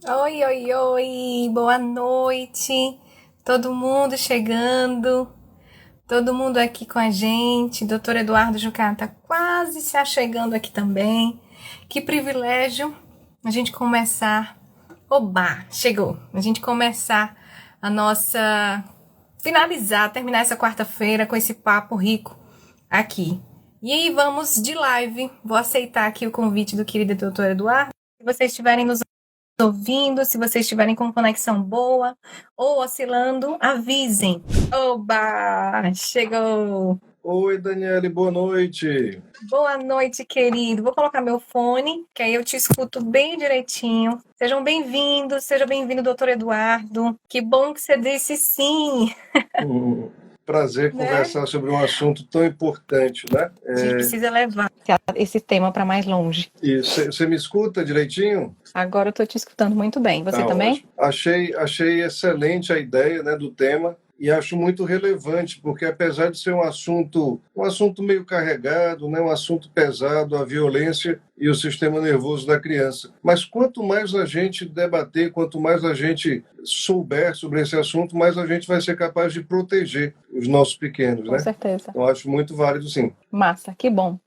Oi, oi, oi, boa noite. Todo mundo chegando, todo mundo aqui com a gente. Doutor Eduardo Jucá tá quase se achegando aqui também. Que privilégio a gente começar. Oba, chegou. A gente começar a nossa. Terminar essa quarta-feira com esse papo rico aqui. E aí, vamos de live. Vou aceitar aqui o convite do querido doutor Eduardo. Se vocês estiverem nos ouvindo, se vocês estiverem com conexão boa ou oscilando, avisem. Oba! Chegou! Oi, Daniele, boa noite. Boa noite, querido. Vou colocar meu fone, que aí eu te escuto bem direitinho. Seja bem-vindo, doutor Eduardo. Que bom que você disse sim, Um prazer né? conversar sobre um assunto tão importante, né? A gente precisa levar esse tema para mais longe. E você me escuta direitinho? Agora eu estou te escutando muito bem. Você Tá também? ótimo. Achei excelente a ideia, né, do tema e acho muito relevante, porque apesar de ser um assunto meio carregado, né, um assunto pesado, a violência e o sistema nervoso da criança. Mas quanto mais a gente debater, quanto mais a gente souber sobre esse assunto, mais a gente vai ser capaz de proteger os nossos pequenos, Com né? certeza. Então acho muito válido, sim. Massa, que bom.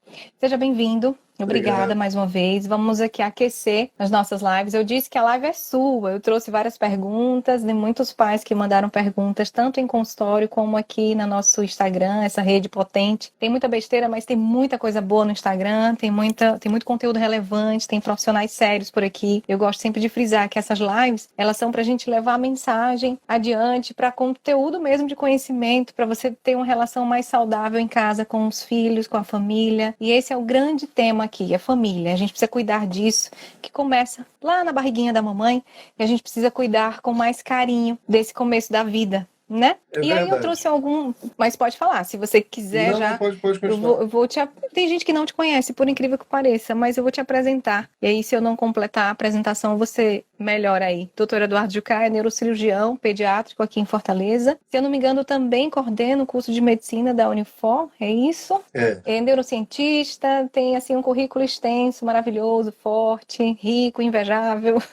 Seja bem-vindo. Obrigada Obrigado. mais uma vez. Vamos aqui aquecer as nossas lives. Eu disse que a live é sua. Eu trouxe várias perguntas de muitos pais que mandaram perguntas, tanto em consultório como aqui no nosso Instagram, essa rede potente. Tem muita besteira, mas tem muita coisa boa no Instagram, tem muito conteúdo relevante, tem profissionais sérios por aqui. Eu gosto sempre de frisar que essas lives, elas são para a gente levar a mensagem adiante, para conteúdo mesmo de conhecimento, para você ter uma relação mais saudável em casa com os filhos, com a família. E esse é o grande tema aqui, a família. A gente precisa cuidar disso, que começa lá na barriguinha da mamãe, e a gente precisa cuidar com mais carinho desse começo da vida, né? É E aí eu trouxe verdade. algum, mas pode falar, se você quiser Não, não, já, pode eu continuar. vou, eu vou te, tem gente que não te conhece, por incrível que pareça, mas eu vou te apresentar. E aí se eu não completar a apresentação, você melhora aí. Doutor Eduardo Jucá é neurocirurgião pediátrico aqui em Fortaleza. Se eu não me engano, também coordena o curso de medicina da Unifor, é isso? É. É neurocientista, tem assim um currículo extenso, maravilhoso, forte, rico, invejável.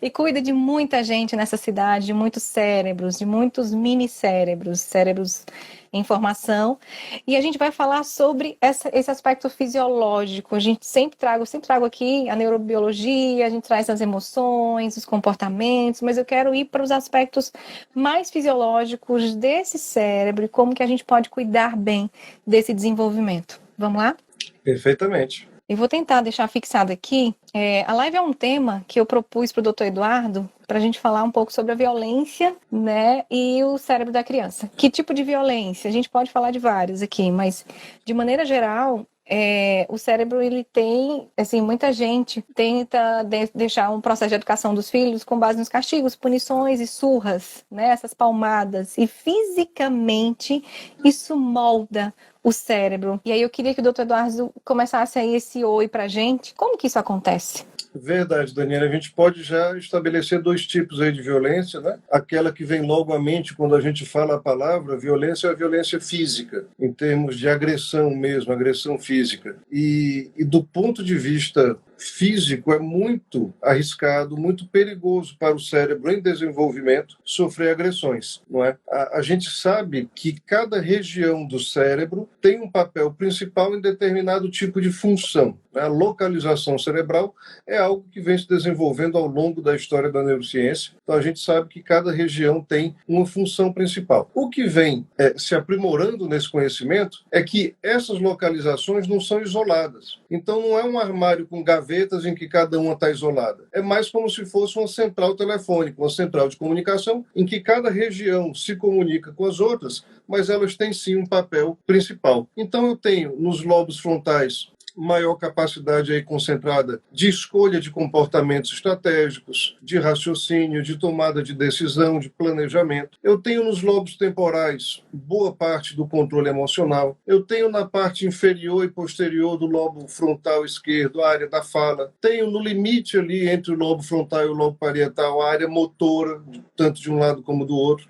E cuida de muita gente nessa cidade, de muitos cérebros, de muitos mini cérebros, cérebros em formação. E a gente vai falar sobre esse aspecto fisiológico. Eu sempre trago aqui a neurobiologia, a gente traz as emoções, os comportamentos, mas eu quero ir para os aspectos mais fisiológicos desse cérebro e como que a gente pode cuidar bem desse desenvolvimento. Vamos lá? Perfeitamente. Eu vou tentar deixar fixado aqui. A live é um tema que eu propus para o doutor Eduardo para a gente falar um pouco sobre a violência, né, e o cérebro da criança. Que tipo de violência? A gente pode falar de vários aqui, mas de maneira geral, o cérebro ele tem, assim, muita gente tenta deixar um processo de educação dos filhos com base nos castigos, punições e surras, né, essas palmadas. E fisicamente isso molda o cérebro. E aí eu queria que o doutor Eduardo começasse aí esse oi pra gente. Como que isso acontece? Verdade, Daniela. A gente pode já estabelecer dois tipos aí de violência, né? Aquela que vem logo à mente quando a gente fala a palavra violência é a violência física, em termos de agressão mesmo, agressão física. E do ponto de vista físico é muito arriscado, muito perigoso para o cérebro em desenvolvimento sofrer agressões, não é? A gente sabe que cada região do cérebro tem um papel principal em determinado tipo de função. A localização cerebral é algo que vem se desenvolvendo ao longo da história da neurociência. Então a gente sabe que cada região tem uma função principal. O que vem se aprimorando nesse conhecimento é que essas localizações não são isoladas. Então não é um armário com gavetas em que cada uma está isolada. É mais como se fosse uma central telefônica, uma central de comunicação em que cada região se comunica com as outras, mas elas têm sim um papel principal. Então eu tenho nos lobos frontais maior capacidade aí concentrada de escolha de comportamentos estratégicos, de raciocínio, de tomada de decisão, de planejamento. Eu tenho nos lobos temporais boa parte do controle emocional. Eu tenho na parte inferior e posterior do lobo frontal esquerdo a área da fala. Tenho no limite ali entre o lobo frontal e o lobo parietal a área motora, tanto de um lado como do outro.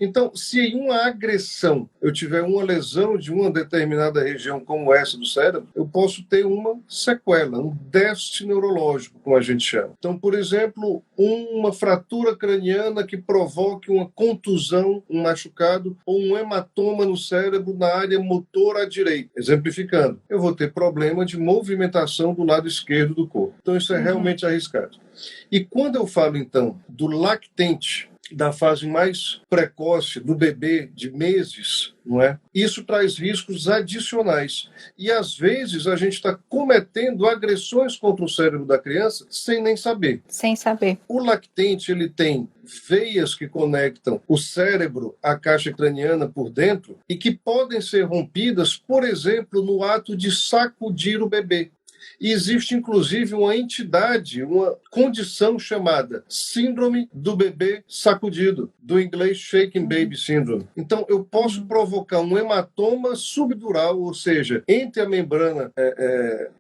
Então, se em uma agressão eu tiver uma lesão de uma determinada região como essa do cérebro, eu posso ter uma sequela, um déficit neurológico, como a gente chama. Então, por exemplo, uma fratura craniana que provoque uma contusão, um machucado ou um hematoma no cérebro na área motora à direita. Exemplificando, eu vou ter problema de movimentação do lado esquerdo do corpo. Então, isso é realmente arriscado. E quando eu falo, então, do lactente, da fase mais precoce do bebê de meses, não é? Isso traz riscos adicionais. E, às vezes, a gente está cometendo agressões contra o cérebro da criança sem nem saber. Sem saber. O lactente, ele tem veias que conectam o cérebro à caixa craniana por dentro e que podem ser rompidas, por exemplo, no ato de sacudir o bebê. E existe, inclusive, uma entidade, uma condição chamada Síndrome do Bebê Sacudido, do inglês Shaken Baby Syndrome. Então, eu posso provocar um hematoma subdural, ou seja, entre a membrana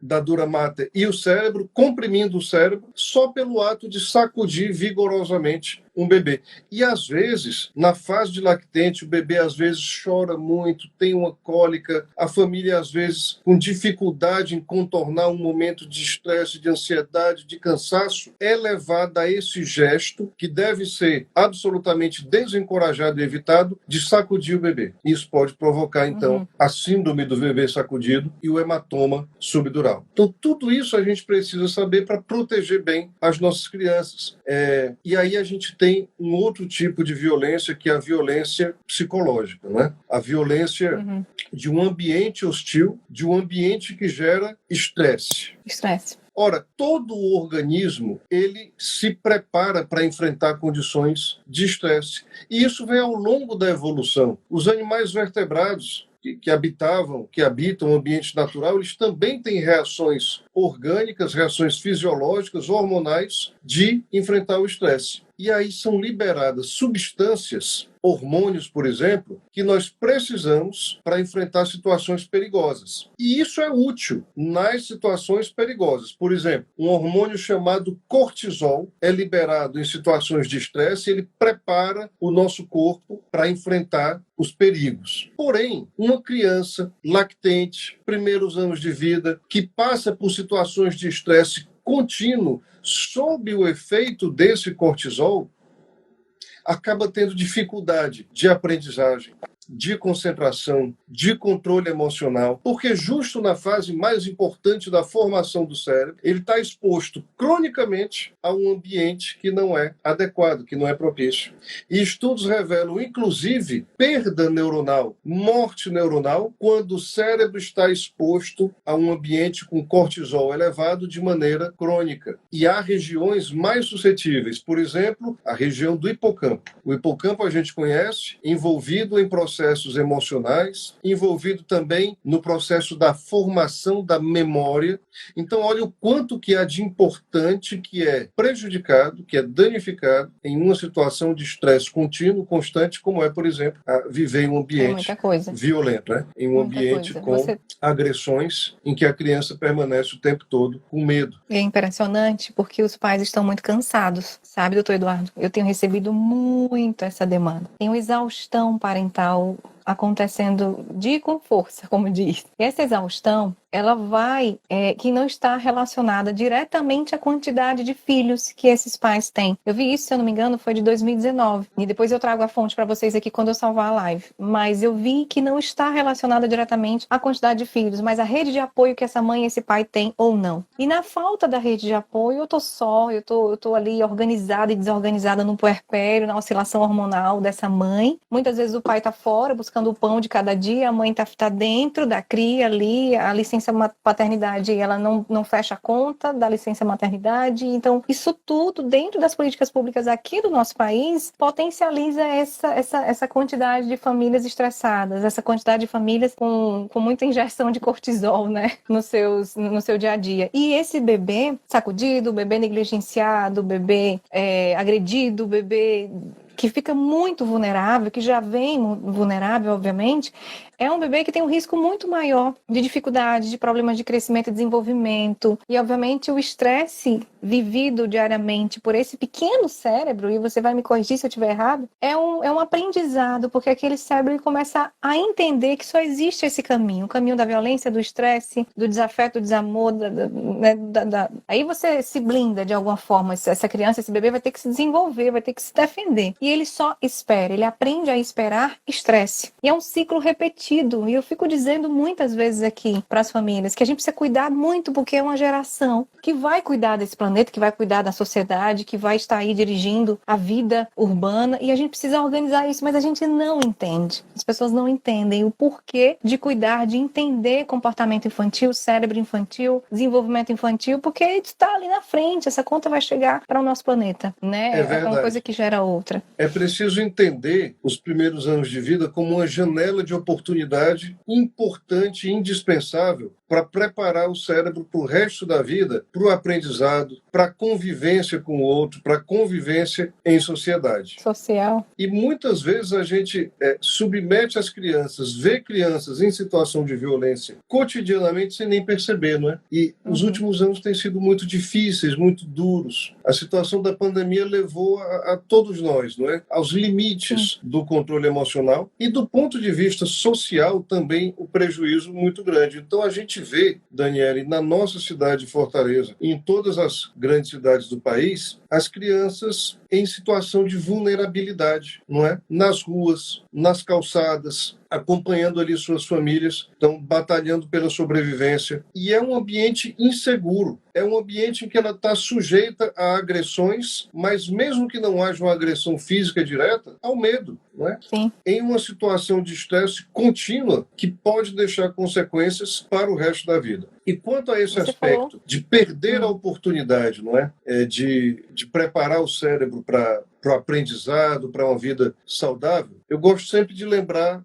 da dura mater e o cérebro, comprimindo o cérebro, só pelo ato de sacudir vigorosamente um bebê. E, às vezes, na fase de lactente, o bebê, às vezes, chora muito, tem uma cólica, a família, às vezes, com dificuldade em contornar um momento de estresse, de ansiedade, de cansaço, é levada a esse gesto, que deve ser absolutamente desencorajado e evitado, de sacudir o bebê. Isso pode provocar, então, a síndrome do bebê sacudido e o hematoma subdural. Então, tudo isso a gente precisa saber para proteger bem as nossas crianças. E aí a gente tem um outro tipo de violência, que é a violência psicológica, né? A violência de um ambiente hostil, de um ambiente que gera estresse. Estresse. Ora, todo o organismo, ele se prepara para enfrentar condições de estresse. E isso vem ao longo da evolução. Os animais vertebrados que habitam o ambiente natural, eles também têm reações orgânicas, reações fisiológicas, hormonais, de enfrentar o estresse. E aí são liberadas substâncias, hormônios, por exemplo, que nós precisamos para enfrentar situações perigosas. E isso é útil nas situações perigosas. Por exemplo, um hormônio chamado cortisol é liberado em situações de estresse e ele prepara o nosso corpo para enfrentar os perigos. Porém, uma criança lactente, primeiros anos de vida, que passa por situações de estresse contínuo, sob o efeito desse cortisol, acaba tendo dificuldade de aprendizagem, de concentração, de controle emocional, porque justo na fase mais importante da formação do cérebro, ele está exposto cronicamente a um ambiente que não é adequado, que não é propício. E estudos revelam, inclusive, perda neuronal, morte neuronal, quando o cérebro está exposto a um ambiente com cortisol elevado de maneira crônica. E há regiões mais suscetíveis, por exemplo, a região do hipocampo. O hipocampo a gente conhece, envolvido em processos emocionais, envolvido também no processo da formação da memória. Então, olha o quanto que há de importante que é prejudicado, que é danificado em uma situação de estresse contínuo, constante, como é, por exemplo, viver em um ambiente violento, né? Em um ambiente com agressões em que a criança permanece o tempo todo com medo. É impressionante porque os pais estão muito cansados, sabe, doutor Eduardo? Eu tenho recebido muito essa demanda. Tem uma exaustão parental acontecendo com força, como diz. Essa exaustão, ela que não está relacionada diretamente à quantidade de filhos que esses pais têm. Eu vi isso, se eu não me engano, foi de 2019. E depois eu trago a fonte para vocês aqui quando eu salvar a live. Mas eu vi que não está relacionada diretamente à quantidade de filhos, mas à rede de apoio que essa mãe e esse pai têm ou não. E na falta da rede de apoio, eu tô ali organizada e desorganizada no puerpério, na oscilação hormonal dessa mãe. Muitas vezes o pai tá fora buscando o pão de cada dia, a mãe tá dentro da cria ali, a licença paternidade, ela não fecha a conta da licença maternidade. Então, isso tudo dentro das políticas públicas aqui do nosso país potencializa essa quantidade de famílias estressadas, essa quantidade de famílias com muita injeção de cortisol, né, no seu dia a dia. E esse bebê sacudido, o bebê negligenciado, o bebê agredido, o bebê que fica muito vulnerável, que já vem vulnerável, obviamente, é um bebê que tem um risco muito maior de dificuldade, de problemas de crescimento e desenvolvimento. E, obviamente, o estresse vivido diariamente por esse pequeno cérebro, e você vai me corrigir se eu estiver errado, é um aprendizado, porque aquele cérebro ele começa a entender que só existe esse caminho, o caminho da violência, do estresse, do desafeto, do desamor, Aí você se blinda de alguma forma, essa criança, esse bebê vai ter que se desenvolver, vai ter que se defender. E ele só espera, ele aprende a esperar estresse. E é um ciclo repetido, e eu fico dizendo muitas vezes aqui para as famílias que a gente precisa cuidar muito, porque é uma geração que vai cuidar desse planeta, que vai cuidar da sociedade, que vai estar aí dirigindo a vida urbana, e a gente precisa organizar isso, mas a gente não entende. As pessoas não entendem o porquê de cuidar, de entender comportamento infantil, cérebro infantil, desenvolvimento infantil, porque está ali na frente, essa conta vai chegar para o nosso planeta, né? É uma coisa que gera outra. É preciso entender os primeiros anos de vida como uma janela de oportunidade importante e indispensável para preparar o cérebro para o resto da vida, para o aprendizado, para a convivência com o outro, para a convivência em sociedade. Social. E muitas vezes a gente submete as crianças, vê crianças em situação de violência cotidianamente sem nem perceber, não é? E os últimos anos têm sido muito difíceis, muito duros. A situação da pandemia levou a todos nós, não é? Aos limites do controle emocional e do ponto de vista social também o prejuízo muito grande. Então a gente vê, Daniele, na nossa cidade de Fortaleza e em todas as grandes cidades do país, as crianças em situação de vulnerabilidade, não é? Nas ruas, nas calçadas, acompanhando ali suas famílias, estão batalhando pela sobrevivência. E é um ambiente inseguro. É um ambiente em que ela está sujeita a agressões, mas mesmo que não haja uma agressão física direta, ao medo, não é? Sim. Em uma situação de estresse contínua que pode deixar consequências para o resto da vida. E quanto a esse aspecto de perder a oportunidade, não é? De preparar o cérebro para o aprendizado, para uma vida saudável, eu gosto sempre de lembrar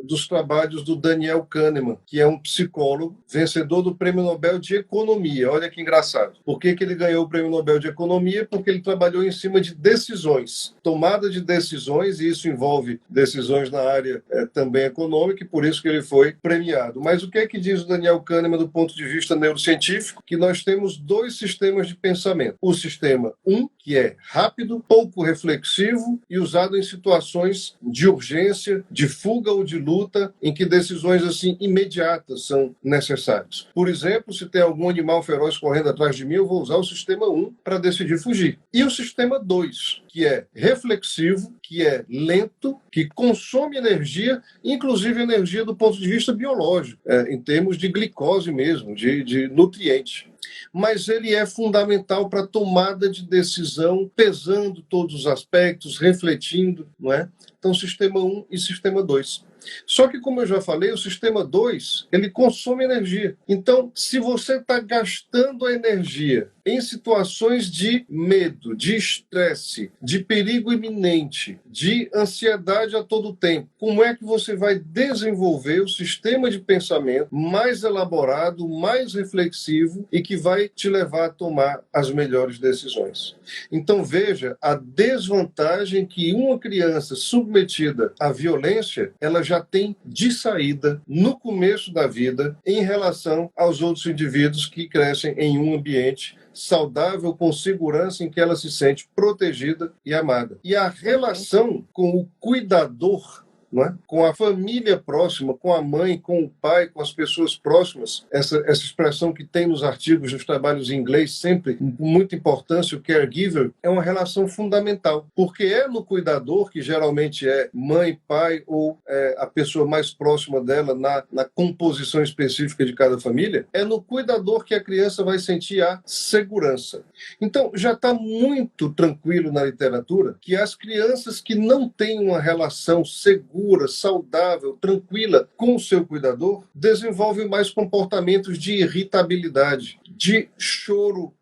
dos trabalhos do Daniel Kahneman, que é um psicólogo, vencedor do Prêmio Nobel de Economia. Olha que engraçado. Por que ele ganhou o Prêmio Nobel de Economia? Porque ele trabalhou em cima de decisões, tomada de decisões, e isso envolve decisões na área também econômica, e por isso que ele foi premiado. Mas o que é que diz o Daniel Kahneman do ponto de vista neurocientífico? Que nós temos dois sistemas de pensamento. O sistema 1, que é rápido, pouco reflexivo e usado em situações de urgência, de fuga ou de luta, em que decisões assim imediatas são necessárias. Por exemplo, se tem algum animal feroz correndo atrás de mim, eu vou usar o sistema 1 para decidir fugir. E o sistema 2, que é reflexivo, que é lento, que consome energia, inclusive energia do ponto de vista biológico, em termos de glicose mesmo, de nutriente. Mas ele é fundamental para a tomada de decisão, pesando todos os aspectos, refletindo, não é? Então, sistema 1 e sistema 2. Só que, como eu já falei, o sistema 2, ele consome energia. Então, se você está gastando a energia em situações de medo, de estresse, de perigo iminente, de ansiedade a todo tempo, como é que você vai desenvolver o sistema de pensamento mais elaborado, mais reflexivo e que vai te levar a tomar as melhores decisões? Então, veja a desvantagem que uma criança submetida à violência, ela já tem de saída no começo da vida em relação aos outros indivíduos que crescem em um ambiente saudável, com segurança, em que ela se sente protegida e amada. E a relação com o cuidador, não é? Com a família próxima, com a mãe, com o pai, com as pessoas próximas, essa expressão que tem nos artigos, nos trabalhos em inglês, sempre com muita importância, o caregiver, é uma relação fundamental, porque é no cuidador, que geralmente é mãe, pai ou a pessoa mais próxima dela na composição específica de cada família, é no cuidador que a criança vai sentir a segurança. Então, já está muito tranquilo na literatura que as crianças que não têm uma relação segura, saudável, tranquila com o seu cuidador, desenvolvem mais comportamentos de irritabilidade, de choro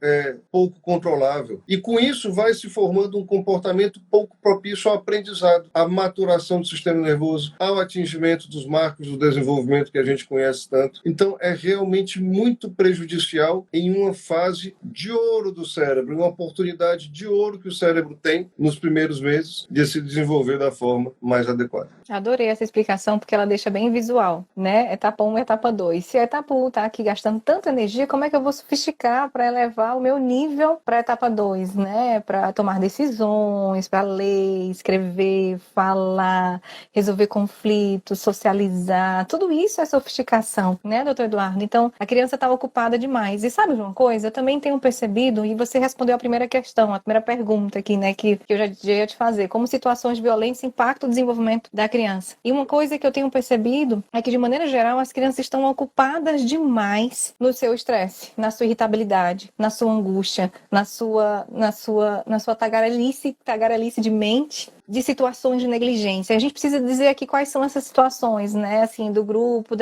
pouco controlável. E com isso vai se formando um comportamento pouco propício ao aprendizado, à maturação do sistema nervoso, ao atingimento dos marcos do desenvolvimento que a gente conhece tanto. Então, é realmente muito prejudicial em uma fase de ouro do cérebro, uma oportunidade de ouro que o cérebro tem nos primeiros meses de se desenvolver da forma mais adequada. Adorei essa explicação, porque ela deixa bem visual, né? Etapa 1 e etapa 2. Se a etapa 1 está aqui gastando tanta energia, como é que eu vou sofisticar para elevar o meu nível para a etapa 2, né? Para tomar decisões, para ler, escrever, falar, resolver conflitos, socializar. Tudo isso é sofisticação, né, doutor Eduardo? Então, a criança está ocupada demais. E sabe de uma coisa? Eu também tenho percebido, e você respondeu a primeira questão, a primeira pergunta aqui, né, que eu já ia te fazer. Como situações de violência impactam o desenvolvimento da criança. E uma coisa que eu tenho percebido é que, de maneira geral, as crianças estão ocupadas demais no seu estresse, na sua irritabilidade, na sua angústia, na sua tagarelice de mente, de situações de negligência. A gente precisa dizer aqui quais são essas situações, né? Assim, do grupo,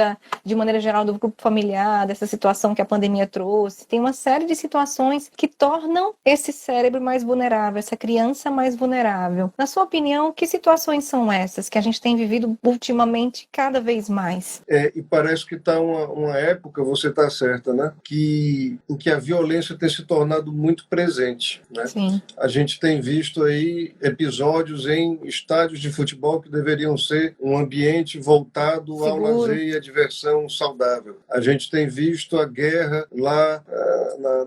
de maneira geral, do grupo familiar, dessa situação que a pandemia trouxe. Tem uma série de situações que tornam esse cérebro mais vulnerável, essa criança mais vulnerável. Na sua opinião, que situações são essas que a gente tem vivido ultimamente cada vez mais? E parece que está uma época, você está certa, né? Em que a violência tem se tornado muito presente, né? Sim. A gente tem visto aí episódios em estádios de futebol que deveriam ser um ambiente voltado Seguro. ao lazer e à diversão saudável. A gente tem visto a guerra lá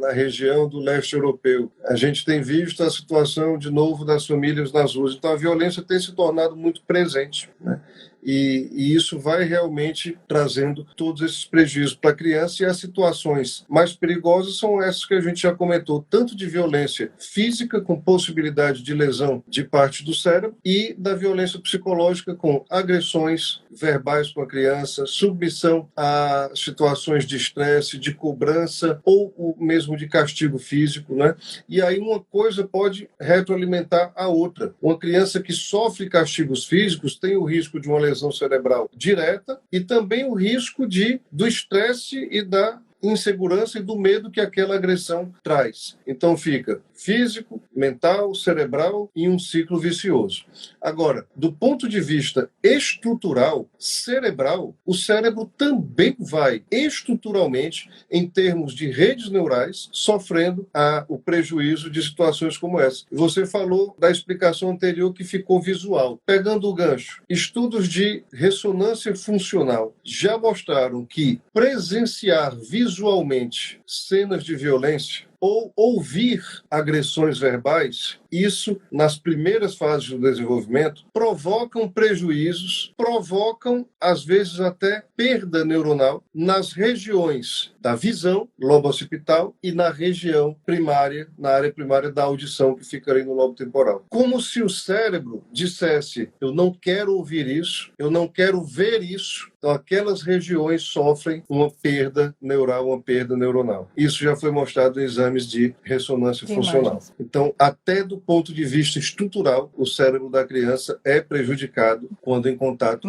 na região do leste europeu. A gente tem visto a situação, de novo, das famílias nas ruas. Então, a violência tem se tornado muito presente, né? E isso vai realmente trazendo todos esses prejuízos para a criança, e as situações mais perigosas são essas que a gente já comentou, tanto de violência física, com possibilidade de lesão de parte do cérebro, e da violência psicológica, com agressões verbais com a criança, submissão a situações de estresse, de cobrança ou mesmo de castigo físico, né? E aí uma coisa pode retroalimentar a outra. Uma criança que sofre castigos físicos tem o risco de uma lesão cerebral direta e também o risco do estresse e da insegurança e do medo que aquela agressão traz. Então fica físico, mental, cerebral e um ciclo vicioso. Agora, do ponto de vista estrutural, cerebral, o cérebro também vai estruturalmente, em termos de redes neurais, sofrendo o prejuízo de situações como essa. Você falou da explicação anterior que ficou visual. Pegando o gancho, estudos de ressonância funcional já mostraram que presenciar visualmente cenas de violência ou ouvir agressões verbais, isso, nas primeiras fases do desenvolvimento, provocam prejuízos, provocam, às vezes, até perda neuronal nas regiões da visão, lobo occipital, e na região primária, na área primária da audição, que fica ali no lobo temporal. Como se o cérebro dissesse: eu não quero ouvir isso, eu não quero ver isso. Então, aquelas regiões sofrem uma perda neural, uma perda neuronal. Isso já foi mostrado em exames de ressonância funcional. Imagens. Então, até do ponto de vista estrutural, o cérebro da criança é prejudicado quando em contato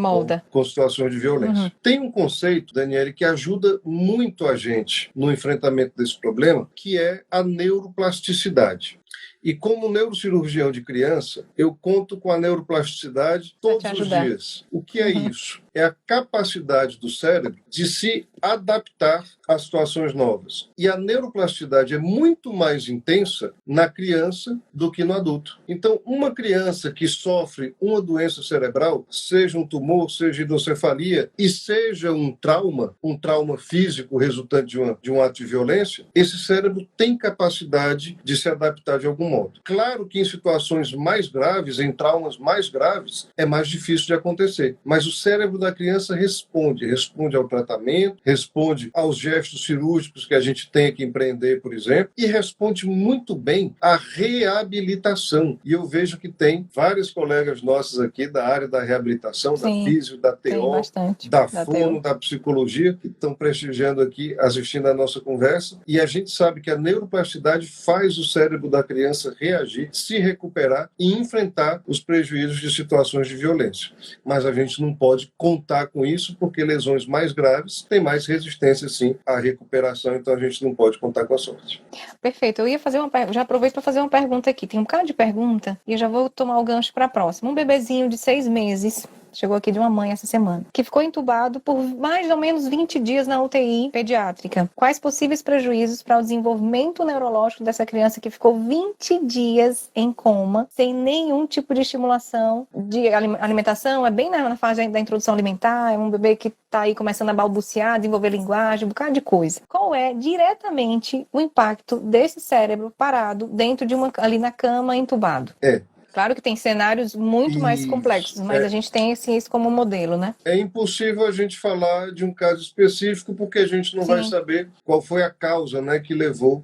com situações de violência. Uhum. Tem um conceito, Daniele, que ajuda muito a gente no enfrentamento desse problema, que é a neuroplasticidade. E como neurocirurgião de criança, eu conto com a neuroplasticidade todos os dias. O que é isso? É a capacidade do cérebro de se adaptar a situações novas. E a neuroplasticidade é muito mais intensa na criança do que no adulto. Então, uma criança que sofre uma doença cerebral, seja um tumor, seja hidrocefalia, e seja um trauma físico resultante de um ato de violência, esse cérebro tem capacidade de se adaptar de algum modo. Claro que em situações mais graves, em traumas mais graves, é mais difícil de acontecer. Mas o cérebro da criança responde ao tratamento, responde aos gestos cirúrgicos que a gente tem que empreender, por exemplo, e responde muito bem à reabilitação. E eu vejo que tem vários colegas nossos aqui da área da reabilitação, Sim, da físio, da TO, da fono, da psicologia, que estão prestigiando aqui, assistindo a nossa conversa. E a gente sabe que a neuroplasticidade faz o cérebro da criança reagir, se recuperar e enfrentar os prejuízos de situações de violência. Mas a gente não pode contar com isso, porque lesões mais graves têm mais mais resistência, sim, à recuperação, então a gente não pode contar com a sorte. Perfeito. Eu ia fazer já aproveito para fazer uma pergunta aqui. Tem um bocado de pergunta e eu já vou tomar o gancho para a próxima. Um bebezinho de 6 meses chegou aqui de uma mãe essa semana, que ficou entubado por mais ou menos 20 dias na UTI pediátrica. Quais possíveis prejuízos para o desenvolvimento neurológico dessa criança que ficou 20 dias em coma, sem nenhum tipo de estimulação de alimentação? É bem na fase da introdução alimentar, é um bebê que está aí começando a balbuciar, desenvolver linguagem, um bocado de coisa. Qual é diretamente o impacto desse cérebro parado dentro de ali na cama, entubado? Claro que tem cenários muito mais complexos, mas a gente tem isso como modelo, né? É impossível a gente falar de um caso específico porque a gente não vai saber qual foi a causa, né, que levou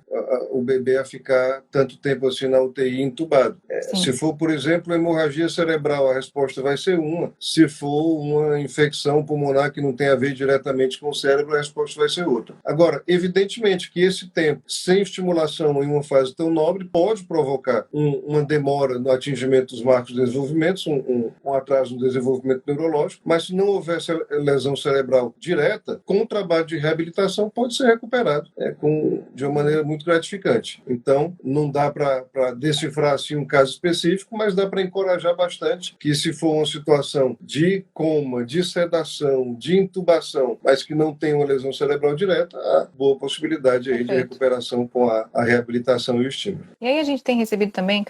o bebê a ficar tanto tempo assim na UTI entubado. Se for, por exemplo, hemorragia cerebral, a resposta vai ser uma. Se for uma infecção pulmonar que não tem a ver diretamente com o cérebro, a resposta vai ser outra. Agora, evidentemente que esse tempo sem estimulação em uma fase tão nobre pode provocar uma demora no atingimento dos marcos de desenvolvimento, um atraso no desenvolvimento neurológico, mas se não houvesse lesão cerebral direta, com o trabalho de reabilitação pode ser recuperado de uma maneira muito gratificante. Então, não dá para decifrar assim um caso específico, mas dá para encorajar bastante que, se for uma situação de coma, de sedação, de intubação, mas que não tem uma lesão cerebral direta, há boa possibilidade aí de recuperação com a reabilitação e o estímulo. E aí a gente tem recebido também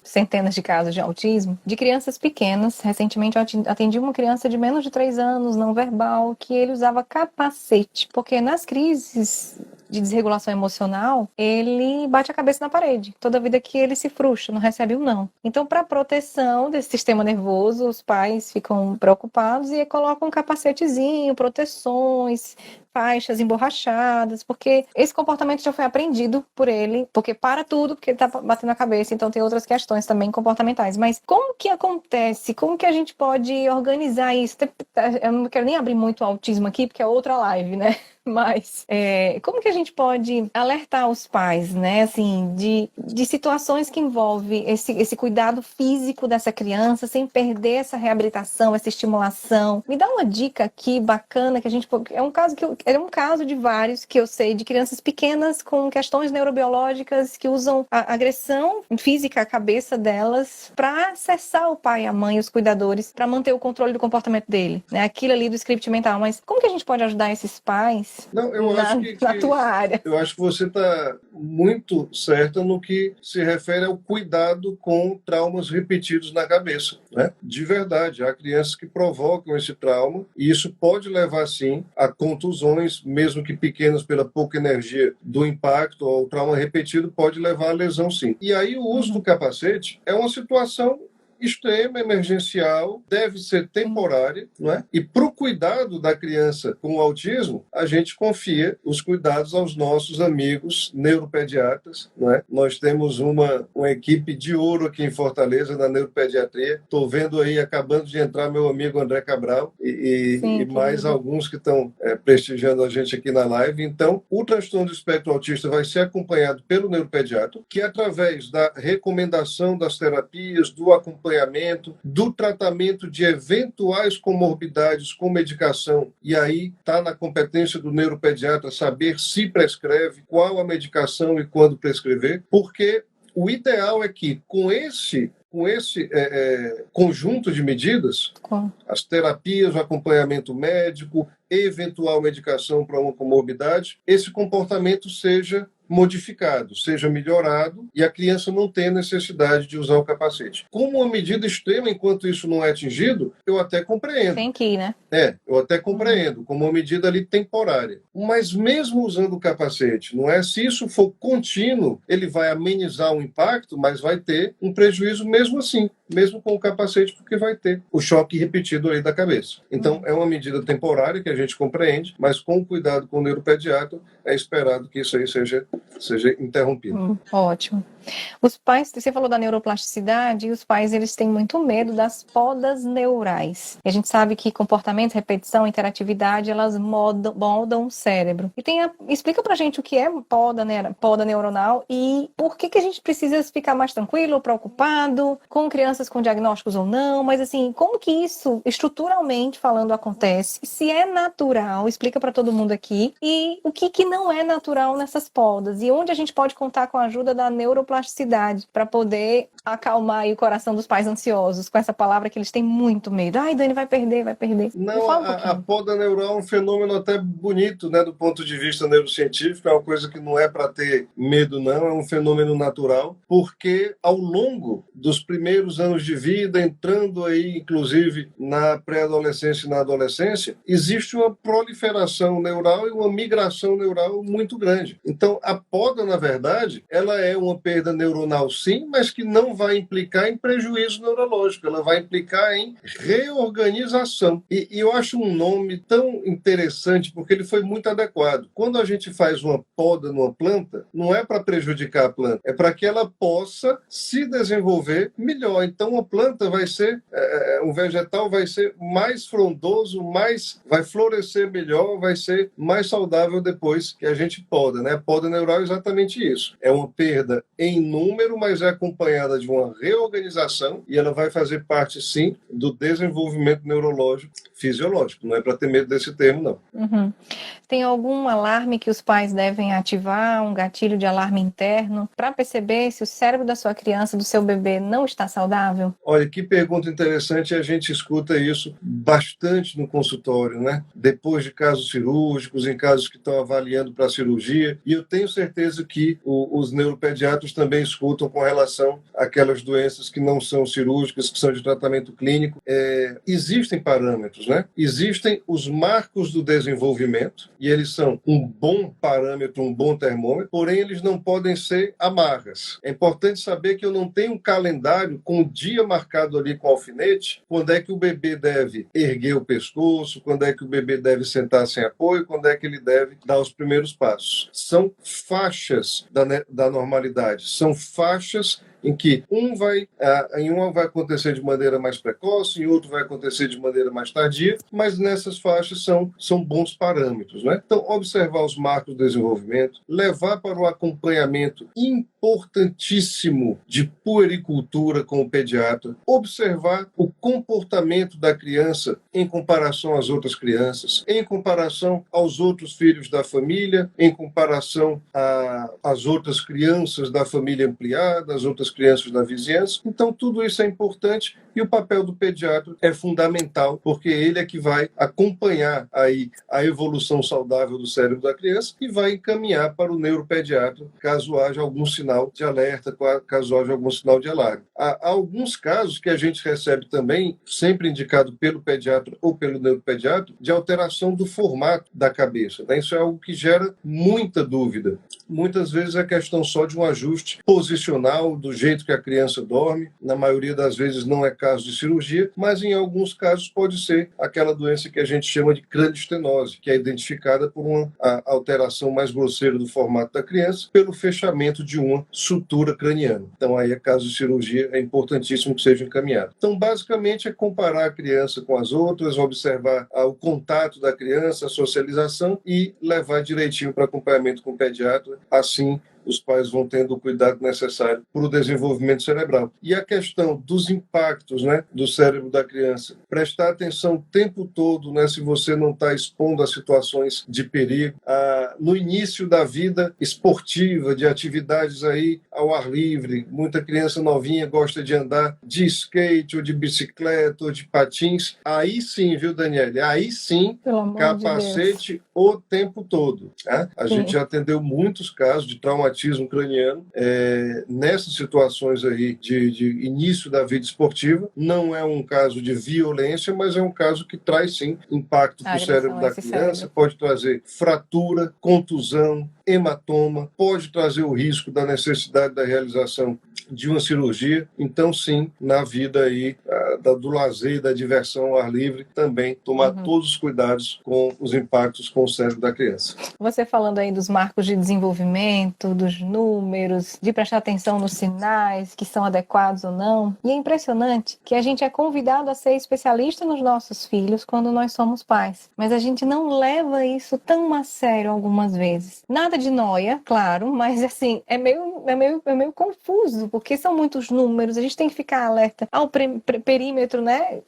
centenas de casos de autismo, de crianças pequenas. Recentemente eu atendi uma criança de menos de 3 anos, não verbal, que ele usava capacete, porque nas crises de desregulação emocional, ele bate a cabeça na parede. Toda vida que ele se frustra, não recebe um não. Então, para proteção desse sistema nervoso, os pais ficam preocupados e colocam um capacetezinho, proteções, faixas emborrachadas, porque esse comportamento já foi aprendido por ele, porque para tudo, porque ele tá batendo a cabeça, então tem outras questões também comportamentais. Mas como que acontece? Como que a gente pode organizar isso? Eu não quero nem abrir muito o autismo aqui, porque é outra live, né? Mas como que a gente pode alertar os pais, né, assim, de situações que envolvem esse cuidado físico dessa criança, sem perder essa reabilitação, essa estimulação? Me dá uma dica aqui bacana que a gente... É um caso de vários que eu sei, de crianças pequenas com questões neurobiológicas que usam a agressão física à cabeça delas para acessar o pai, a mãe, os cuidadores, para manter o controle do comportamento dele, né? Aquilo ali do script mental. Mas como que a gente pode ajudar esses pais? Não, eu acho que na tua área. Eu acho que você está muito certa no que se refere ao cuidado com traumas repetidos na cabeça, né? De verdade, há crianças que provocam esse trauma e isso pode levar, sim, a contusões, mesmo que pequenas pela pouca energia do impacto, ou o trauma repetido pode levar a lesão, sim. E aí o uso do capacete é uma situação extrema, emergencial, deve ser temporária, não é? E para o cuidado da criança com autismo, a gente confia os cuidados aos nossos amigos neuropediatras, não é? Nós temos uma equipe de ouro aqui em Fortaleza, na neuropediatria. Estou vendo aí, acabando de entrar, meu amigo André Cabral e mais alguns que estão prestigiando a gente aqui na live. Então, o transtorno do espectro autista vai ser acompanhado pelo neuropediatra, que através da recomendação das terapias, do acompanhamento, do tratamento de eventuais comorbidades com medicação, e aí está na competência do neuropediatra saber se prescreve, qual a medicação e quando prescrever, porque o ideal é que com esse conjunto de medidas, as terapias, o acompanhamento médico, eventual medicação para uma comorbidade, esse comportamento seja modificado, seja melhorado e a criança não tenha necessidade de usar o capacete. Como uma medida extrema, enquanto isso não é atingido, eu até compreendo. Tem que ir, né? Eu até compreendo, como uma medida ali temporária. Mas mesmo usando o capacete, não é? Se isso for contínuo, ele vai amenizar o impacto, mas vai ter um prejuízo mesmo assim, mesmo com o capacete, porque vai ter o choque repetido aí da cabeça. Então, é uma medida temporária que a gente compreende, mas com cuidado com o neuropediatra, é esperado que isso aí seja seja interrompido. Ótimo. Os pais, você falou da neuroplasticidade, e os pais eles têm muito medo das podas neurais. E a gente sabe que comportamento, repetição, interatividade, elas moldam o cérebro. E explica pra gente o que é poda neuronal e por que a gente precisa ficar mais tranquilo, preocupado, com crianças com diagnósticos ou não, mas assim, como que isso, estruturalmente falando, acontece? Se é natural, explica para todo mundo aqui, e o que não é natural nessas podas, e onde a gente pode contar com a ajuda da neuroplasticidade para poder acalmar aí o coração dos pais ansiosos com essa palavra que eles têm muito medo. Ai, Dani, vai perder. Não, a poda neural é um fenômeno até bonito, né, do ponto de vista neurocientífico, é uma coisa que não é para ter medo, não, é um fenômeno natural, porque ao longo dos primeiros anos de vida, entrando aí, inclusive, na pré-adolescência e na adolescência, existe uma proliferação neural e uma migração neural muito grande. Então, a poda, na verdade, ela é uma perda neuronal, sim, mas que não vai implicar em prejuízo neurológico, ela vai implicar em reorganização. E eu acho um nome tão interessante porque ele foi muito adequado. Quando a gente faz uma poda numa planta, não é para prejudicar a planta, é para que ela possa se desenvolver melhor. Então, a planta vai ser, um vegetal vai ser mais frondoso, vai florescer melhor, vai ser mais saudável depois que a gente poda, né? A poda neural é exatamente isso. É uma perda em número, mas é acompanhada de uma reorganização e ela vai fazer parte, sim, do desenvolvimento neurológico fisiológico. Não é para ter medo desse termo, não. Uhum. Tem algum alarme que os pais devem ativar, um gatilho de alarme interno, para perceber se o cérebro da sua criança, do seu bebê, não está saudável? Olha, que pergunta interessante, a gente escuta isso bastante no consultório, né? Depois de casos cirúrgicos, em casos que estão avaliando para cirurgia, e eu tenho certeza que os neuropediatras também escutam com relação àquelas doenças que não são cirúrgicas, que são de tratamento clínico. Existem parâmetros, né? Existem os marcos do desenvolvimento, e eles são um bom parâmetro, um bom termômetro, porém eles não podem ser amarras. É importante saber que eu não tenho um calendário com o dia marcado ali com alfinete, quando é que o bebê deve erguer o pescoço, quando é que o bebê deve sentar sem apoio, quando é que ele deve dar os primeiros passos. São faixas da normalidade, são faixas em que em uma vai acontecer de maneira mais precoce, em outro vai acontecer de maneira mais tardia, mas nessas faixas são bons parâmetros, né? Então, observar os marcos do desenvolvimento, levar para o acompanhamento importantíssimo de puericultura com o pediatra, observar o comportamento da criança em comparação às outras crianças, em comparação aos outros filhos da família, em comparação às outras crianças da família ampliada, às outras crianças da vizinhança. Então, tudo isso é importante e o papel do pediatra é fundamental, porque ele é que vai acompanhar aí a evolução saudável do cérebro da criança e vai encaminhar para o neuropediatra caso haja algum sinal de alerta, caso haja algum sinal de alarme. Há alguns casos que a gente recebe também, sempre indicado pelo pediatra ou pelo neuropediatra, de alteração do formato da cabeça, né? Isso é algo que gera muita dúvida. Muitas vezes é questão só de um ajuste posicional do jeito que a criança dorme. Na maioria das vezes não é caso de cirurgia, mas em alguns casos pode ser aquela doença que a gente chama de cranioestenose, que é identificada por uma alteração mais grosseira do formato da criança, pelo fechamento de uma sutura craniana. Então aí é caso de cirurgia, é importantíssimo que seja encaminhado. Então basicamente é comparar a criança com as outras, observar o contato da criança, a socialização e levar direitinho para acompanhamento com o pediatra. Assim, os pais vão tendo o cuidado necessário para o desenvolvimento cerebral. E a questão dos impactos, né, do cérebro da criança. Prestar atenção o tempo todo, né, se você não está expondo a situações de perigo. No início da vida esportiva, de atividades aí ao ar livre, muita criança novinha gosta de andar de skate, ou de bicicleta, ou de patins. Aí sim, viu, Daniele? Aí sim, capacete o tempo todo. Né? A gente já atendeu muitos casos de traumatismo craniano nessas situações aí de início da vida esportiva. Não é um caso de violência, mas é um caso que traz sim impacto para o cérebro da criança, pode trazer fratura, contusão, hematoma, pode trazer o risco da necessidade da realização de uma cirurgia. Então sim, na vida aí do lazer, da diversão ao ar livre, também tomar todos os cuidados com os impactos com o cérebro da criança. Você falando aí dos marcos de desenvolvimento, dos números, de prestar atenção nos sinais, que são adequados ou não. E é impressionante que a gente é convidado a ser especialista nos nossos filhos quando nós somos pais. Mas a gente não leva isso tão a sério algumas vezes. Nada de nóia, claro, mas assim, é meio confuso, porque são muitos números, a gente tem que ficar alerta ao perímetro, né,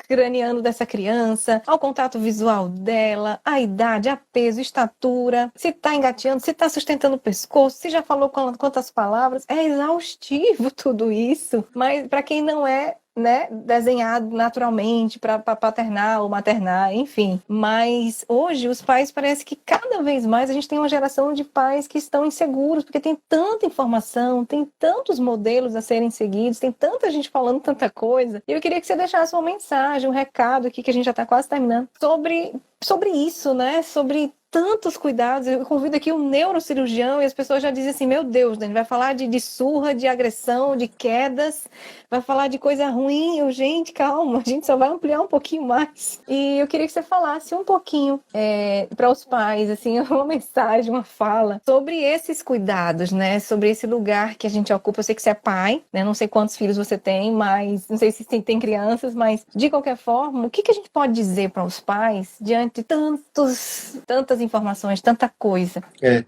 craniano dessa criança, ao contato visual dela, a idade, a peso, estatura, se está engateando, se está sustentando o pescoço, se já falou quantas palavras. É exaustivo tudo isso, mas para quem não é, né, desenhado naturalmente para paternar ou maternar, enfim. Mas hoje os pais, parece que cada vez mais a gente tem uma geração de pais que estão inseguros, porque tem tanta informação, tem tantos modelos a serem seguidos, tem tanta gente falando tanta coisa. E eu queria que você deixasse uma mensagem, um recado aqui, que a gente já está quase terminando, sobre isso, né? Sobre tantos cuidados. Eu convido aqui um neurocirurgião e as pessoas já dizem assim, meu Deus, Dani, vai falar de surra, de agressão, de quedas, vai falar de coisa ruim. Eu, gente, calma, a gente só vai ampliar um pouquinho mais. E eu queria que você falasse um pouquinho para os pais, assim, uma mensagem, uma fala sobre esses cuidados, né? Sobre esse lugar que a gente ocupa. Eu sei que você é pai, né? Não sei quantos filhos você tem, mas não sei se tem crianças, mas de qualquer forma, o que a gente pode dizer para os pais diante de tantas informações, tanta coisa? É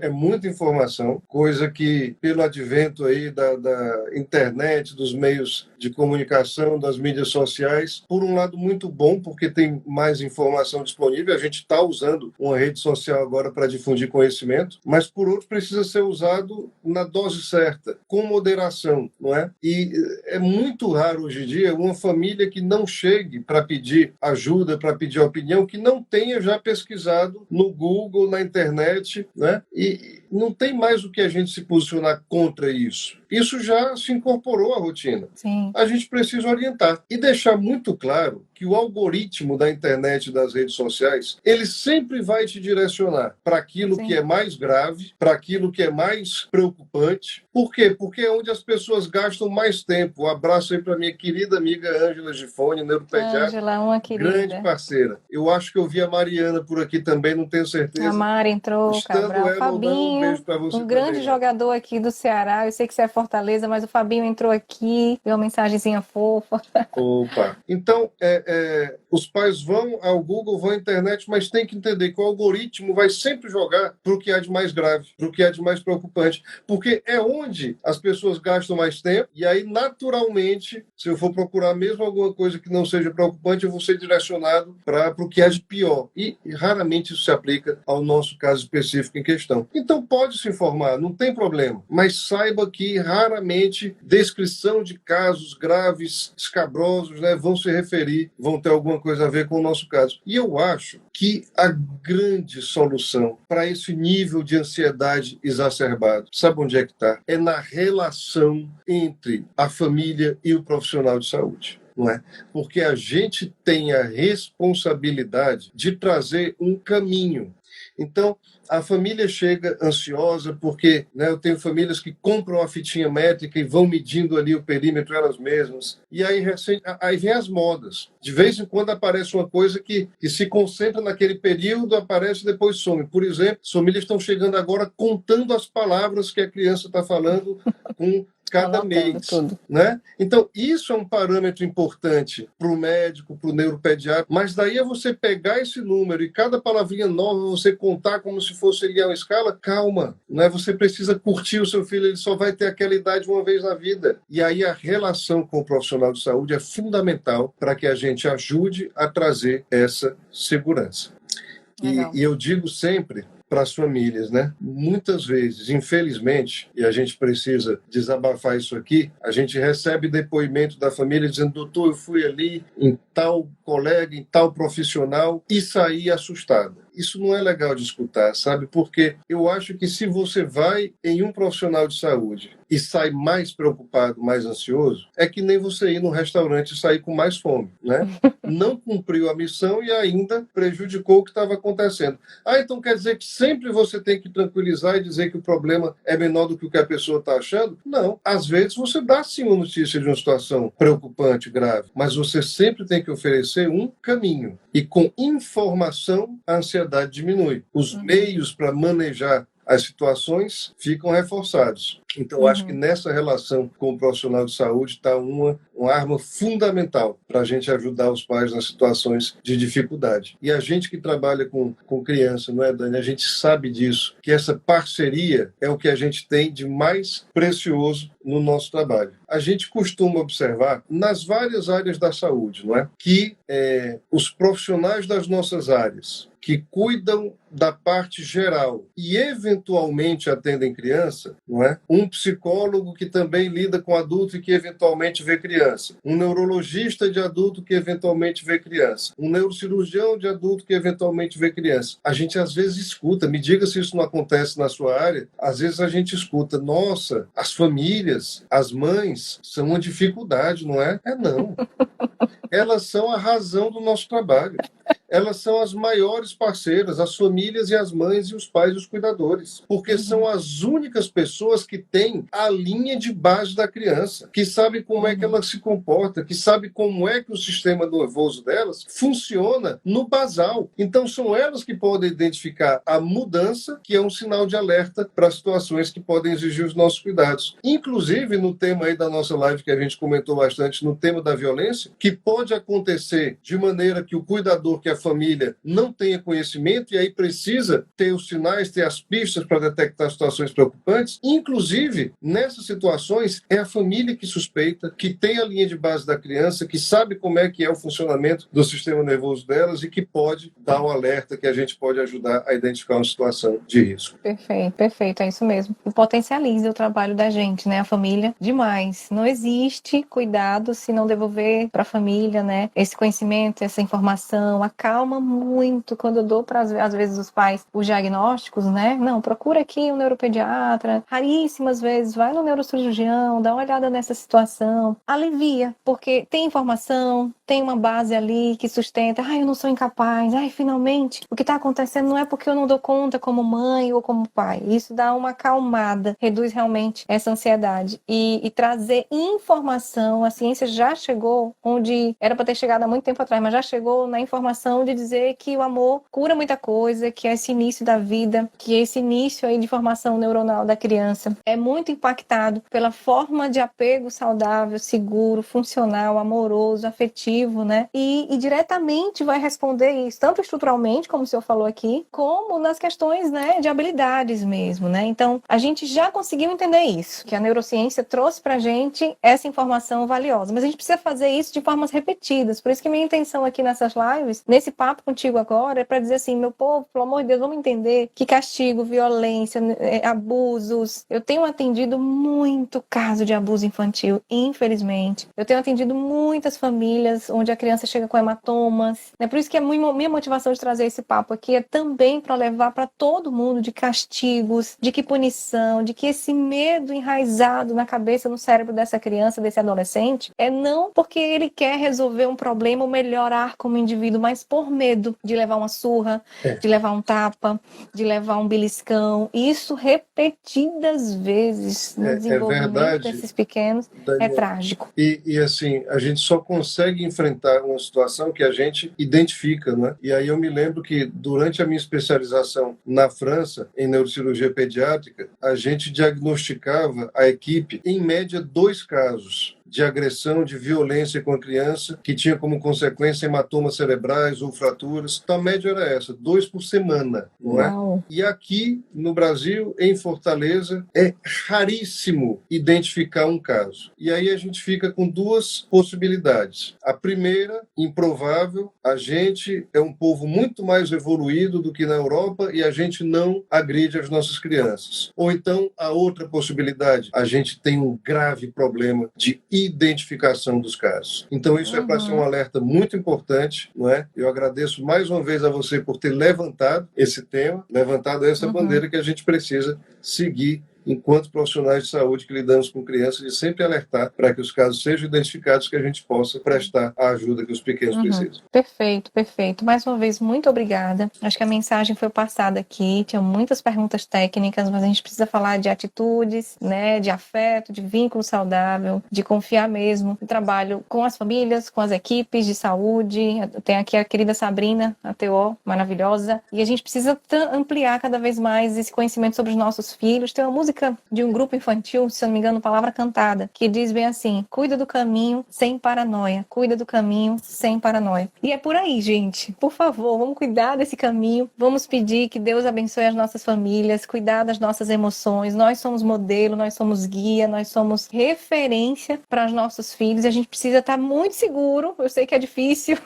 muita informação, coisa que pelo advento aí da internet, dos meios de comunicação, das mídias sociais, por um lado muito bom, porque tem mais informação disponível, a gente está usando uma rede social agora para difundir conhecimento, mas por outro precisa ser usado na dose certa, com moderação, não é? E é muito raro hoje em dia uma família que não chegue para pedir ajuda, para pedir opinião, que não tenha já pesquisado no Google, na internet, né? E não tem mais o que a gente se posicionar contra isso. Isso já se incorporou à rotina. Sim. A gente precisa orientar e deixar muito claro que o algoritmo da internet e das redes sociais, ele sempre vai te direcionar para aquilo que é mais grave, para aquilo que é mais preocupante. Por quê? Porque é onde as pessoas gastam mais tempo. Um abraço aí para minha querida amiga Ângela Gifone, neuropediatra. Ângela, uma querida. Grande parceira. Eu acho que eu vi a Mariana por aqui também, não tenho certeza. A Mari entrou, Estando Cabral. ela Fabinho, ou não, um beijo para você um grande também, jogador aqui do Ceará. Eu sei que você é Fortaleza, mas o Fabinho entrou aqui, deu uma mensagenzinha fofa. Opa! Então, os pais vão ao Google, vão à internet, mas tem que entender que o algoritmo vai sempre jogar para o que há de mais grave, para o que há de mais preocupante, porque é onde as pessoas gastam mais tempo, e aí, naturalmente, se eu for procurar mesmo alguma coisa que não seja preocupante, eu vou ser direcionado para o que há de pior. E raramente isso se aplica ao nosso caso específico em questão. Então, pode se informar, não tem problema, mas saiba que raramente descrição de casos graves, escabrosos, né, vão se referir, vão ter alguma coisa a ver com o nosso caso. E eu acho que a grande solução para esse nível de ansiedade exacerbado, sabe onde é que está? É na relação entre a família e o profissional de saúde. Não é? Porque a gente tem a responsabilidade de trazer um caminho. Então, a família chega ansiosa porque, né, eu tenho famílias que compram a fitinha métrica e vão medindo ali o perímetro elas mesmas. E aí vem as modas. De vez em quando aparece uma coisa que se concentra naquele período, aparece e depois some. Por exemplo, as famílias estão chegando agora contando as palavras que a criança está falando com cada mês, né? Então, isso é um parâmetro importante para o médico, para o neuropediatra, mas daí é você pegar esse número e cada palavrinha nova você contar como se fosse ele uma escala, calma, né? Você precisa curtir o seu filho, ele só vai ter aquela idade uma vez na vida. E aí a relação com o profissional de saúde é fundamental para que a gente ajude a trazer essa segurança. E eu digo sempre para as famílias, né? Muitas vezes, infelizmente, e a gente precisa desabafar isso aqui, a gente recebe depoimento da família dizendo: doutor, eu fui ali em tal colega, em tal profissional e saí assustada. Isso não é legal de escutar, sabe? Porque eu acho que se você vai em um profissional de saúde e sai mais preocupado, mais ansioso, é que nem você ir num restaurante e sair com mais fome, né? Não cumpriu a missão e ainda prejudicou o que estava acontecendo. Então quer dizer que sempre você tem que tranquilizar e dizer que o problema é menor do que o que a pessoa está achando? Não. Às vezes você dá sim uma notícia de uma situação preocupante, grave, mas você sempre tem que oferecer um caminho. E com informação, a ansiedade diminui. Os meios para manejar as situações ficam reforçados. Então, acho que nessa relação com o profissional de saúde está uma arma fundamental para a gente ajudar os pais nas situações de dificuldade. E a gente que trabalha com criança, não é, Dani? A gente sabe disso, que essa parceria é o que a gente tem de mais precioso no nosso trabalho. A gente costuma observar nas várias áreas da saúde, não é, que os profissionais das nossas áreas que cuidam da parte geral e eventualmente atendem criança, não é? Um psicólogo que também lida com adulto e que eventualmente vê criança, um neurologista de adulto que eventualmente vê criança, um neurocirurgião de adulto que eventualmente vê criança. A gente às vezes escuta, me diga se isso não acontece na sua área, às vezes a gente escuta, nossa, as famílias, as mães são uma dificuldade, não é? Não. Elas são a razão do nosso trabalho. Elas são as maiores parceiras, as famílias e as mães e os pais e os cuidadores, porque são as únicas pessoas que têm a linha de base da criança, que sabem como é que ela se comporta, que sabem como é que o sistema nervoso delas funciona no basal. Então são elas que podem identificar a mudança, que é um sinal de alerta para situações que podem exigir os nossos cuidados. Inclusive no tema aí da nossa live que a gente comentou bastante, no tema da violência, que pode acontecer de maneira que o cuidador, que a família não tenha conhecimento e aí precisa ter os sinais, ter as pistas para detectar situações preocupantes. Inclusive, nessas situações, é a família que suspeita, que tem a linha de base da criança, que sabe como é que é o funcionamento do sistema nervoso delas e que pode dar um alerta que a gente pode ajudar a identificar uma situação de risco. Perfeito, perfeito, é isso mesmo. E potencializa o trabalho da gente, né? A família, demais. Não existe cuidado se não devolver para a família, né? Esse conhecimento, essa informação, acalma muito quando eu dou para, às vezes, os pais os diagnósticos, né? Não, procura aqui um neuropediatra, raríssimas vezes, vai no neurocirurgião, dá uma olhada nessa situação, alivia, porque tem informação, tem uma base ali que sustenta, eu não sou incapaz, finalmente, o que está acontecendo não é porque eu não dou conta como mãe ou como pai, isso dá uma acalmada, reduz realmente essa ansiedade e trazer informação, a ciência já chegou onde era para ter chegado há muito tempo atrás, mas já chegou na informação de dizer que o amor cura muita coisa, que é esse início da vida, que esse início aí de formação neuronal da criança é muito impactado pela forma de apego saudável, seguro, funcional, amoroso, afetivo, né? E diretamente vai responder isso, tanto estruturalmente, como o senhor falou aqui, como nas questões, né, de habilidades mesmo, né? Então, a gente já conseguiu entender isso, que a neurociência trouxe pra gente essa informação valiosa, mas a gente precisa fazer isso de formas repetidas, por isso que minha intenção aqui nessas lives, nesse papo contigo agora, é para dizer assim, meu povo, pelo amor de Deus, vamos entender que castigo, violência, abusos, eu tenho atendido muito caso de abuso infantil, infelizmente. Eu tenho atendido muitas famílias onde a criança chega com hematomas, né? Por isso que minha motivação de trazer esse papo aqui é também para levar para todo mundo de castigos, de que punição, de que esse medo enraizado na cabeça, no cérebro dessa criança, desse adolescente, é não porque ele quer resolver um problema ou melhorar como indivíduo, mas por medo de levar uma surra, de levar um tapa, de levar um beliscão. Isso repetidas vezes no desenvolvimento desses pequenos, Daniel, é trágico. E assim, a gente só consegue enfrentar uma situação que a gente identifica, né? E aí eu me lembro que durante a minha especialização na França, em neurocirurgia pediátrica, a gente diagnosticava a equipe, em média, 2 casos de agressão, de violência com a criança, que tinha como consequência hematomas cerebrais ou fraturas. Então, a média era essa, 2 por semana, não é? Uau. E aqui, no Brasil, em Fortaleza, é raríssimo identificar um caso. E aí a gente fica com 2 possibilidades. A primeira, improvável, a gente é um povo muito mais evoluído do que na Europa e a gente não agride as nossas crianças. Ou então, a outra possibilidade, a gente tem um grave problema de identificação dos casos. Então isso é para ser um alerta muito importante, não é? Eu agradeço mais uma vez a você por ter levantado esse tema, levantado essa bandeira que a gente precisa seguir enquanto profissionais de saúde que lidamos com crianças, de sempre alertar para que os casos sejam identificados, que a gente possa prestar a ajuda que os pequenos precisam. Perfeito, perfeito. Mais uma vez, muito obrigada. Acho que a mensagem foi passada aqui, tinha muitas perguntas técnicas, mas a gente precisa falar de atitudes, né, de afeto, de vínculo saudável, de confiar mesmo no trabalho com as famílias, com as equipes de saúde. Tem aqui a querida Sabrina, a TO, maravilhosa. E a gente precisa ampliar cada vez mais esse conhecimento sobre os nossos filhos. Tem uma música de um grupo infantil, se eu não me engano, Palavra Cantada, que diz bem assim: cuida do caminho sem paranoia, cuida do caminho sem paranoia. E é por aí, gente. Por favor, vamos cuidar desse caminho, vamos pedir que Deus abençoe as nossas famílias, cuidar das nossas emoções. Nós somos modelo, nós somos guia, nós somos referência para os nossos filhos, e a gente precisa estar muito seguro. Eu sei que é difícil,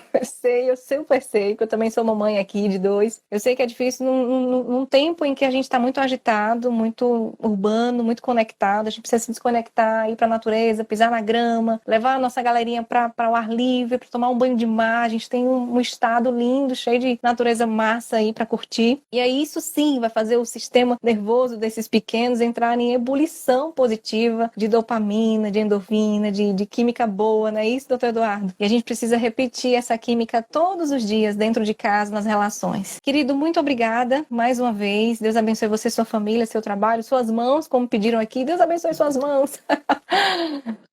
eu super sei, porque eu também sou mamãe aqui de 2. Eu sei que é difícil num tempo em que a gente está muito agitado, muito urbano, muito conectado. A gente precisa se desconectar, ir para a natureza, pisar na grama, levar a nossa galerinha para o ar livre, para tomar um banho de mar. A gente tem um estado lindo, cheio de natureza massa aí para curtir. E aí isso sim vai fazer o sistema nervoso desses pequenos entrar em ebulição positiva de dopamina, de endorfina, de química boa, não é isso, doutor Eduardo? E a gente precisa repetir essa química todos os dias dentro de casa, nas relações. Querido, muito obrigada mais uma vez. Deus abençoe você, sua família, seu trabalho, suas mãos, como pediram aqui. Deus abençoe suas mãos.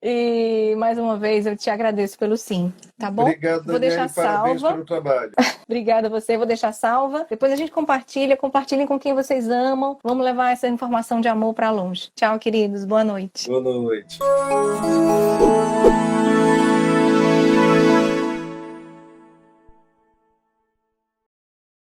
E mais uma vez eu te agradeço pelo sim, tá bom? Obrigado, Vou deixar Daniele, parabéns salva. pelo trabalho. Obrigada a você, vou deixar salva. Depois a gente compartilhem com quem vocês amam. Vamos levar essa informação de amor para longe. Tchau, queridos. Boa noite. Boa noite.